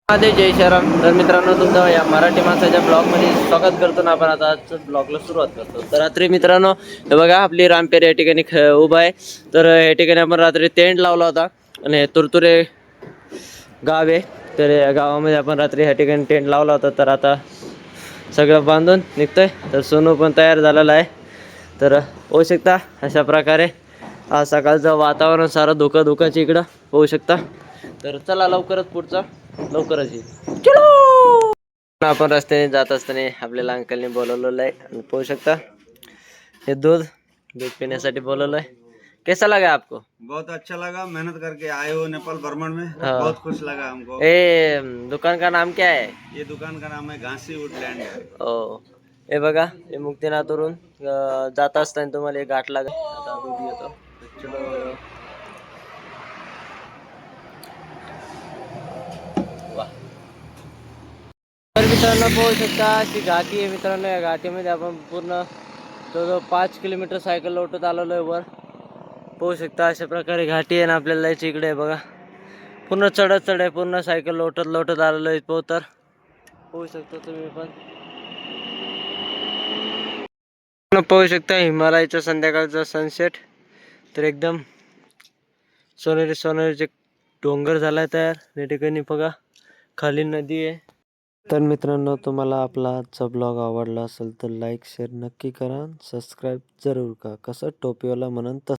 महादेव जय श्रीराम. तर मित्रांनो, तुमचं या मराठी माणसाच्या ब्लॉगमध्ये स्वागत करतो ना. आपण आता ब्लॉगला सुरुवात करतो. तर रात्री मित्रांनो, हे बघा आपली रामपेर या ठिकाणी उभा आहे. तर या ठिकाणी आपण रात्री टेंट लावला होता आणि तुरतुरे गाव आहे. तर या गावामध्ये आपण रात्री ह्या ठिकाणी टेंट लावला होता. तर आता सगळं बांधून निघतोय. तर सोनू पण तयार झालेला आहे. तर होऊ शकता अशा प्रकारे आज सकाळचं वातावरण सारं धुकाची इकडं होऊ शकता. तर चला लवकरच पुढचा लवकरच येईल. चलो. आपण रस्त्याने जात असताना आपल्याला अंकलने बोलवलेलं आहे आणि पाहू शकता हे दूध पिण्यासाठी बोलवलं आहे. कैसा लगा आपको? बहुत अच्छा लगा, मेहनत करके आए हो नेपाल भ्रमण में। हाँ। बहुत खुश लगा हमको। दुकान का नाम क्या है? ये दुकान का नाम है घासी वुडलैंड। ओ, हे बघा हे मुक्तीनाथवरून जात असताना तुम्हाला एक घाट लागेल. आता दूध येतो. चलो. वाह. तर मित्रांनो पाहू शकता की घाटी आहे. मित्रांनो या घाटीमध्ये आपण पूर्ण जवळजवळ 5 किलोमीटर सायकल लोटत आलेलो आहे वर. पाहू शकता अशा प्रकारे घाटी आहे ना आपल्याला याची इकडे आहे बघा. पूर्ण चढत आहे. पूर्ण सायकल लोटत आलेलो आहे. तर पाहू शकता तुम्ही पण. पाहू शकता हिमालयाचा संध्याकाळचा सनसेट. तर एकदम सोनेरीचे डोंगर झालाय तयार. या ठिकाणी बघा खाली नदी आहे. तर मित्रांनो, तुम्हाला आपला आजचा ब्लॉग आवडला असेल तर लाईक शेअर नक्की करा. सबस्क्राईब जरूर करा. कसं टोपीवाला म्हणून